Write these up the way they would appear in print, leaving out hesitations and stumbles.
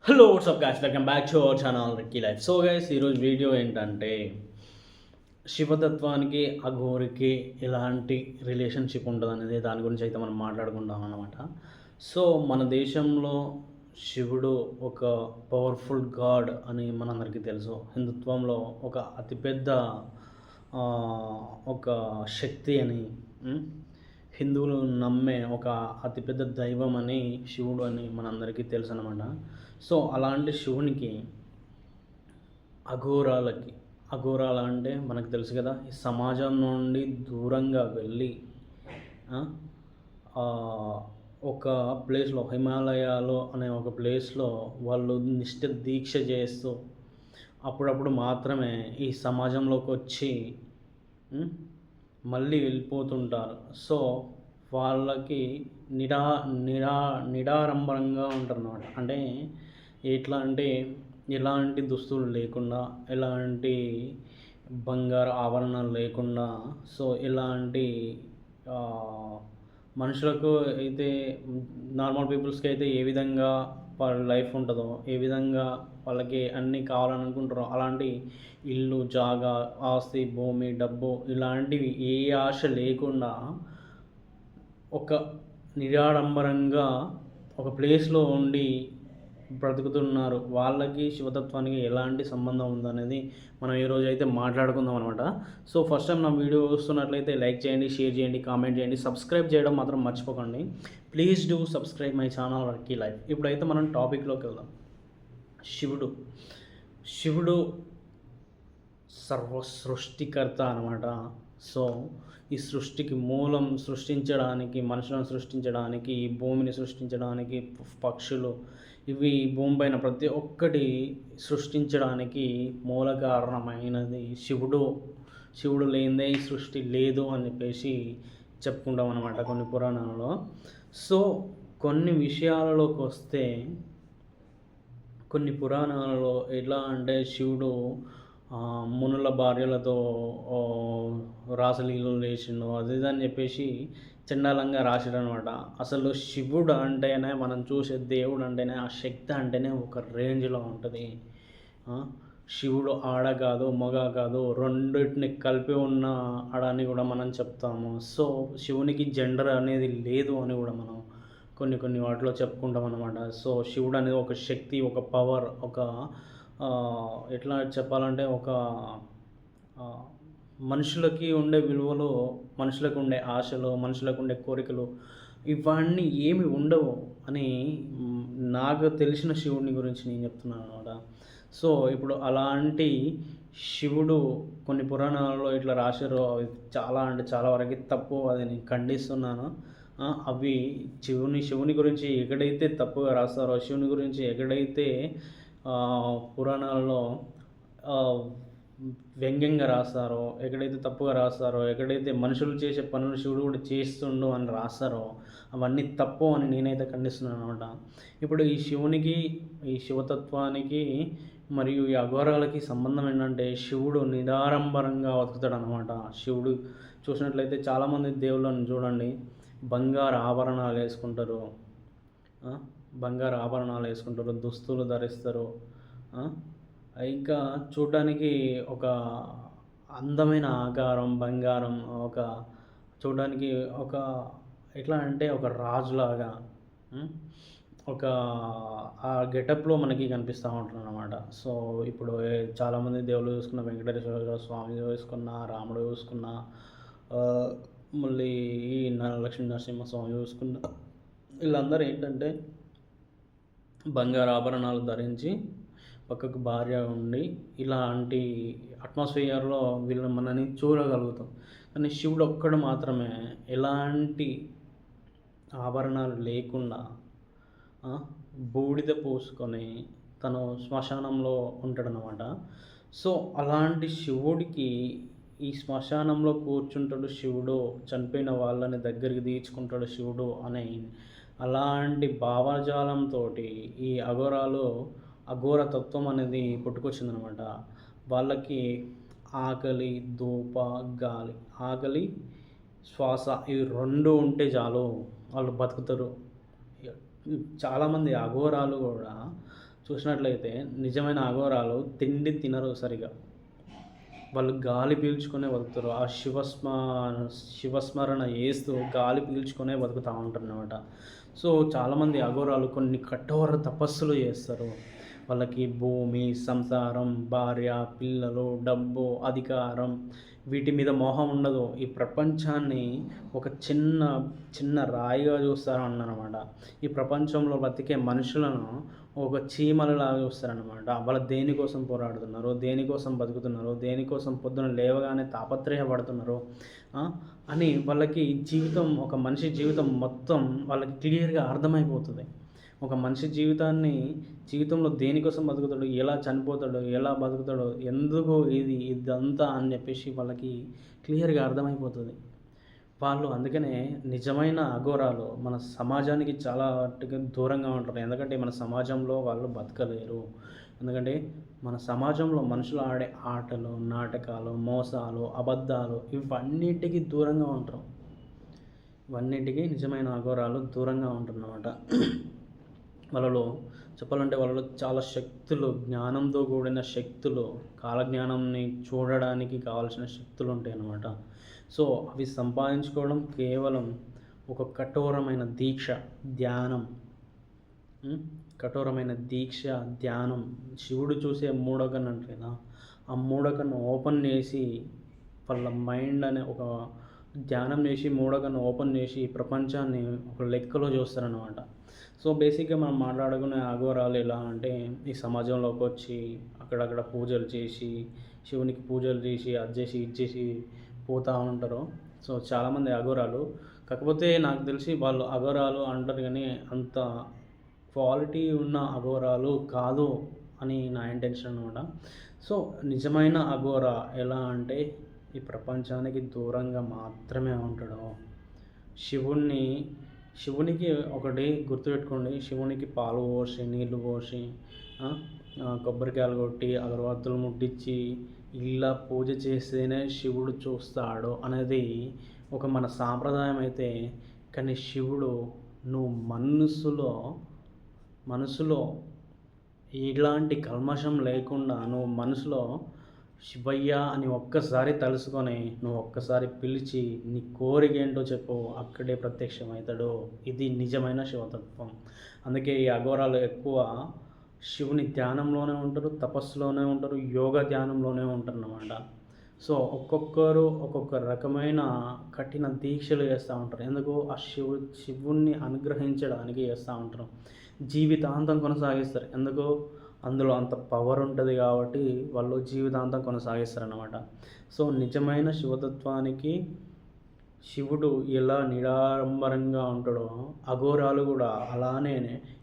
Hello WhatsApp guys, welcome back to our channel Ricky life. So guys, ఈరోజు video ఏంటంటే శివతత్వానికి అఘోరికి ఎలాంటి relationship ఉంటుంది అనేది దాని గురించి అయితే మనం మాట్లాడుకుంటాం అన్నమాట. సో మన దేశంలో శివుడు ఒక పవర్ఫుల్ గాడ్ అని మనందరికీ తెలుసు. హిందుత్వంలో ఒక అతిపెద్ద ఒక శక్తి అని, హిందువులు నమ్మే ఒక అతిపెద్ద దైవం అని శివుడు అని మనందరికీ తెలుసు అన్నమాట. సో అలాంటి శివునికి అఘోరాలు అంటే మనకు తెలుసు కదా, ఈ సమాజం నుండి దూరంగా వెళ్ళి ఒక ప్లేస్లో, హిమాలయాలు అనే ఒక ప్లేస్లో వాళ్ళు నిష్ఠ దీక్ష చేస్తూ అప్పుడప్పుడు మాత్రమే ఈ సమాజంలోకి వచ్చి మళ్ళీ వెళ్ళిపోతుంటారు. సో వాళ్ళకి నిడా నిడా నిడారంభరంగా ఉంటారన్నమాట. అంటే ఎట్లా అంటే ఎలాంటి దుస్తులు లేకుండా, ఎలాంటి బంగారు ఆభరణాలు లేకుండా, సో ఎలాంటి మనుషులకు అయితే, నార్మల్ పీపుల్స్కి అయితే ఏ విధంగా వాళ్ళ లైఫ్ ఉంటుందో, ఏ విధంగా వాళ్ళకి అన్నీ కావాలని అనుకుంటారో అలాంటి ఇల్లు, జాగా, ఆస్తి, భూమి, డబ్బు ఇలాంటివి ఏ ఆశ లేకుండా ఒక నిరాడంబరంగా ఒక ప్లేస్లో ఉండి బ్రతుకుతున్నారు. వాళ్ళకి శివతత్వానికి ఎలాంటి సంబంధం ఉందనేది మనం ఈరోజు అయితే మాట్లాడుకుందాం అనమాట. సో ఫస్ట్ టైం నా వీడియో చూస్తున్నట్లయితే లైక్ చేయండి, షేర్ చేయండి, కామెంట్ చేయండి, సబ్స్క్రైబ్ చేయడం మాత్రం మర్చిపోకండి. Please do subscribe my channel వర్కీ లైఫ్. ఇప్పుడైతే మనం టాపిక్లోకి వెళ్దాం. శివుడు సర్వ సృష్టికర్త అనమాట. సో ఈ సృష్టికి మూలం, సృష్టించడానికి, మనుషులను సృష్టించడానికి, ఈ భూమిని సృష్టించడానికి, పక్షులు, ఇవి భూమిపైన ప్రతి ఒక్కటి సృష్టించడానికి మూల కారణమైనది శివుడు. శివుడు లేనిదే ఈ సృష్టి లేదు అని చెప్పేసి చెప్పుకుంటాం అన్నమాట కొన్ని పురాణాలలో. సో కొన్ని విషయాలలోకి వస్తే, కొన్ని పురాణాలలో ఎలా అంటే శివుడు మునుల భార్యలతో రాసలీలలు చేసిండు, అది ఇది అని చెప్పేసి చండాలంగా రాశాడు అనమాట. అసలు శివుడు అంటేనే, మనం చూసే దేవుడు అంటేనే, ఆ శక్తి అంటేనే ఒక రేంజ్లో ఉంటుంది. శివుడు ఆడ కాదు, మగ కాదు, రెండింటిని కలిపి ఉన్న ఆడని కూడా మనం చెప్తాము. సో శివునికి జెండర్ అనేది లేదు అని కూడా మనం కొన్ని వాటిలో చెప్పుకుంటాం అన్నమాట. సో శివుడు అనేది ఒక శక్తి, ఒక పవర్, ఒక ఎట్లా చెప్పాలంటే ఒక మనుషులకి ఉండే విలువలు, మనుషులకు ఉండే ఆశలు, మనుషులకు ఉండే కోరికలు ఇవన్నీ ఏమి ఉండవు అని నాకు తెలిసిన శివుడిని గురించి నేను చెప్తున్నాను అనమాట. సో ఇప్పుడు అలాంటి శివుడు కొన్ని పురాణాలలో ఇట్లా రాశారు, అవి చాలా అంటే చాలా వరకు తప్పు, అది నేను ఖండిస్తున్నాను. అవి శివుని గురించి ఎక్కడైతే తప్పుగా రాస్తారో, శివుని గురించి ఎక్కడైతే పురాణాలలో వ్యంగ్యంగా రాస్తారో, ఎక్కడైతే తప్పుగా రాస్తారో, ఎక్కడైతే మనుషులు చేసే పనులు శివుడు కూడా చేస్తుండు అని రాస్తారో అవన్నీ తప్పు అని నేనైతే ఖండిస్తున్నాను అనమాట. ఇప్పుడు ఈ శివునికి, ఈ శివతత్వానికి మరియు ఈ అఘోరాలకి సంబంధం ఏంటంటే, శివుడు నిరాడంబరంగా బతుకుతాడు అనమాట. శివుడు చూసినట్లయితే చాలామంది దేవుళ్ళని చూడండి, బంగారు ఆభరణాలు వేసుకుంటారు, దుస్తులు ధరిస్తారు. ఇంకా చూడడానికి ఒక అందమైన ఆకారం, బంగారం, ఒక చూడడానికి ఒక ఎట్లా అంటే ఒక రాజులాగా ఒక ఆ గెటప్లో మనకి కనిపిస్తూ ఉంటుంది అన్నమాట. సో ఇప్పుడు చాలామంది దేవుళ్ళు చూసుకున్న, వెంకటేశ్వర స్వామి చూసుకున్న, రాముడు చూసుకున్న, మళ్ళీ ఈ లక్ష్మీ నరసింహస్వామి చూసుకున్న, వీళ్ళందరూ ఏంటంటే బంగారు ఆభరణాలు ధరించి పక్కకు భార్య ఉండి ఇలాంటి అట్మాస్ఫియర్లో వీళ్ళు మనని చూడగలుగుతాం. కానీ శివుడు ఒక్కడు మాత్రమే ఎలాంటి ఆభరణాలు లేకుండా బూడిద పోసుకొని తను శ్మశానంలో ఉంటాడనమాట. సో అలాంటి శివుడికి ఈ శ్మశానంలో కూర్చుంటాడు శివుడు, చనిపోయిన వాళ్ళని దగ్గరికి తీర్చుకుంటాడు శివుడు అనే అలాంటి భావజాలంతో ఈ అఘోర తత్వం అనేది పుట్టుకొచ్చిందనమాట. వాళ్ళకి ఆకలి, ధూప, గాలి, ఆకలి, శ్వాస ఇవి రెండు ఉంటే చాలు, వాళ్ళు బతుకుతారు. చాలామంది అఘోరాలు కూడా చూసినట్లయితే నిజమైన అఘోరాలు తిండి తినరు సరిగా, వాళ్ళు గాలి పీల్చుకునే బతుకుతారు. ఆ శివస్మరణ చేస్తూ గాలి పీల్చుకునే బతుకుతూ ఉంటారు అన్నమాట. సో చాలామంది అఘోరాలు కొన్ని కఠోర తపస్సులు చేస్తారు. వాళ్ళకి భూమి, సంసారం, భార్య, పిల్లలు, డబ్బు, అధికారం వీటి మీద మోహం ఉండదు. ఈ ప్రపంచాన్ని ఒక చిన్న చిన్న రాయిగా చూస్తారన్నమాట. ఈ ప్రపంచంలో బతికే మనుషులను ఒక చీమలలాగా చూస్తారనమాట. వాళ్ళు దేనికోసం పోరాడుతున్నారు, దేనికోసం బతుకుతున్నారు, దేనికోసం పొద్దున లేవగానే తాపత్రయపడుతున్నారు అని వాళ్ళకి జీవితం, ఒక మనిషి జీవితం మొత్తం వాళ్ళకి క్లియర్గా అర్థమైపోతుంది. ఒక మనిషి జీవితంలో దేనికోసం బతుకుతాడు, ఎలా చనిపోతాడు, ఎలా బతుకుతాడు, ఎందుకు ఇదంతా అని చెప్పేసి వాళ్ళకి క్లియర్గా అర్థమైపోతుంది. వాళ్ళు అందుకనే నిజమైన అఘోరాలు మన సమాజానికి చాలా దూరంగా ఉంటారు. ఎందుకంటే మన సమాజంలో వాళ్ళు బతకలేరు. ఎందుకంటే మన సమాజంలో మనుషులు ఆడే ఆటలు, నాటకాలు, మోసాలు, అబద్ధాలు ఇవన్నిటికీ దూరంగా ఉంటారు. ఇవన్నిటికీ నిజమైన అఘోరాలు దూరంగా ఉంటున్నమాట. వాళ్ళలో చెప్పాలంటే వాళ్ళలో చాలా శక్తులు, జ్ఞానంతో కూడిన శక్తులు, కాలజ్ఞానాన్ని చూడడానికి కావాల్సిన శక్తులు ఉంటాయి అన్నమాట. సో అవి సంపాదించుకోవడం కేవలం ఒక కఠోరమైన దీక్ష, ధ్యానం. కఠోరమైన దీక్ష, ధ్యానం. శివుడు చూసే మూడో కన్ను అంటే కదా, ఆ మూడో కన్ను ఓపెన్ చేసి వాళ్ళ మైండ్ అనే ఒక ధ్యానం చేసి మూడో కన్ను ఓపెన్ చేసి ప్రపంచాన్ని ఒక లెక్కలో చూస్తారనమాట. సో బేసిక్గా మనం మాట్లాడుకునే అఘోరాలు ఎలా అంటే ఈ సమాజంలోకి వచ్చి అక్కడక్కడ పూజలు చేసి, శివునికి పూజలు చేసి, అది చేసి ఇది చేసి పోతూ ఉంటారు. సో చాలామంది అఘోరాలు, కాకపోతే నాకు తెలిసి వాళ్ళు అఘోరాలు అంటారు కానీ అంత క్వాలిటీ ఉన్న అఘోరాలు కాదు అని నా ఇంటెన్షన్ అనమాట. సో నిజమైన అఘోర ఎలా అంటే ఈ ప్రపంచానికి దూరంగా మాత్రమే ఉంటాడు. శివునికి ఒకటి గుర్తుపెట్టుకోండి, శివునికి పాలు పోసి, నీళ్లు పోసి, కొబ్బరికాయలు కొట్టి, అగరవత్తులు ముట్టించి ఇలా పూజ చేస్తేనే శివుడు చూస్తాడు అనేది ఒక మన సాంప్రదాయం అయితే, కానీ శివుడు నువ్వు మనసులో ఎలాంటి కల్మషం లేకుండా నువ్వు మనసులో శివయ్య అని ఒక్కసారి తలుసుకొని నువ్వు ఒక్కసారి పిలిచి నీ కోరిక ఏంటో చెప్పు, అక్కడే ప్రత్యక్షమవుతాడు. ఇది నిజమైన శివతత్వం. అందుకే ఈ అఘోరాలు ఎక్కువ శివుని ధ్యానంలోనే ఉంటారు, తపస్సులోనే ఉంటారు, యోగ ధ్యానంలోనే ఉంటారు అన్నమాట. సో ఒక్కొక్కరు ఒక్కొక్క రకమైన కఠిన దీక్షలు చేస్తూ ఉంటారు. ఎందుకు? ఆ శివుణ్ణి అనుగ్రహించడానికి చేస్తూ ఉంటారు. జీవితాంతం కొనసాగిస్తారు. ఎందుకు? అందులో అంత పవర్ ఉంటుంది కాబట్టి వాళ్ళు జీవితాంతం కొనసాగిస్తారు అన్నమాట. సో నిజమైన శివతత్వానికి శివుడు ఎలా నిరాడంబరంగా ఉంటాడో అఘోరాలు కూడా అలానే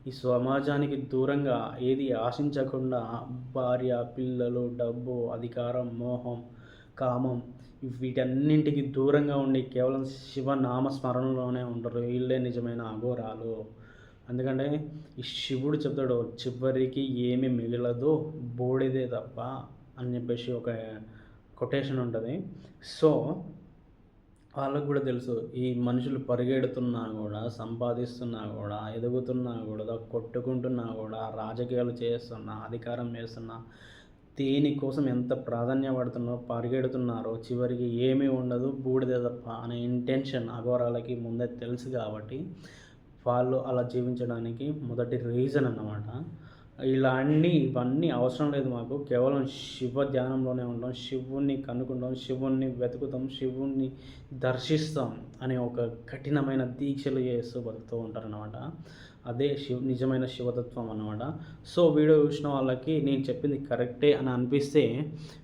ఈ సమాజానికి దూరంగా ఏది ఆశించకుండా భార్య, పిల్లలు, డబ్బు, అధికారం, మోహం, కామం వీటన్నింటికి దూరంగా ఉండి కేవలం శివనామస్మరణలోనే ఉంటారు. వీళ్ళే నిజమైన అఘోరాలు. ఎందుకంటే ఈ శివుడు చెప్తాడు, చివరికి ఏమి మిగలదు బూడిదే తప్ప అని చెప్పేసి ఒక కొటేషన్ ఉంటుంది. సో వాళ్ళకు కూడా తెలుసు, ఈ మనుషులు పరిగెడుతున్నా కూడా, సంపాదిస్తున్నా కూడా, ఎదుగుతున్నా కూడా, కొట్టుకుంటున్నా కూడా, రాజకీయాలు చేస్తున్నా, అధికారం చేస్తున్నా, దేనికోసం ఎంత ప్రాధాన్యపడుతున్నారో, పరిగెడుతున్నారో చివరికి ఏమీ ఉండదు బూడిదే తప్ప అనే ఇంటెన్షన్ అఘోరాలకి ముందే తెలుసు కాబట్టి వాళ్ళు అలా జీవించడానికి మొదటి రీజన్ అన్నమాట. ఇవన్నీ అవసరం లేదు మాకు, కేవలం శివ ధ్యానంలోనే ఉంటాం, శివుణ్ణి కనుక్కుంటాం, శివుణ్ణి వెతుకుతాం, శివుణ్ణి దర్శిస్తాం అనే ఒక కఠినమైన దీక్షలు చేస్తూ బతుకుతూ ఉంటారన్నమాట. అదే నిజమైన శివతత్వం అన్నమాట. సో వీడియో చూసిన వాళ్ళకి నేను చెప్పింది కరెక్టే అని అనిపిస్తే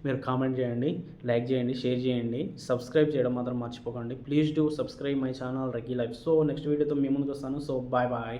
మీరు కామెంట్ చేయండి, లైక్ చేయండి, షేర్ చేయండి, సబ్స్క్రైబ్ చేయడం మాత్రం మర్చిపోకండి. Please do subscribe my channel రకీ లైఫ్. సో నెక్స్ట్ వీడియోతో మీ ముందుకు వస్తాను. So bye bye.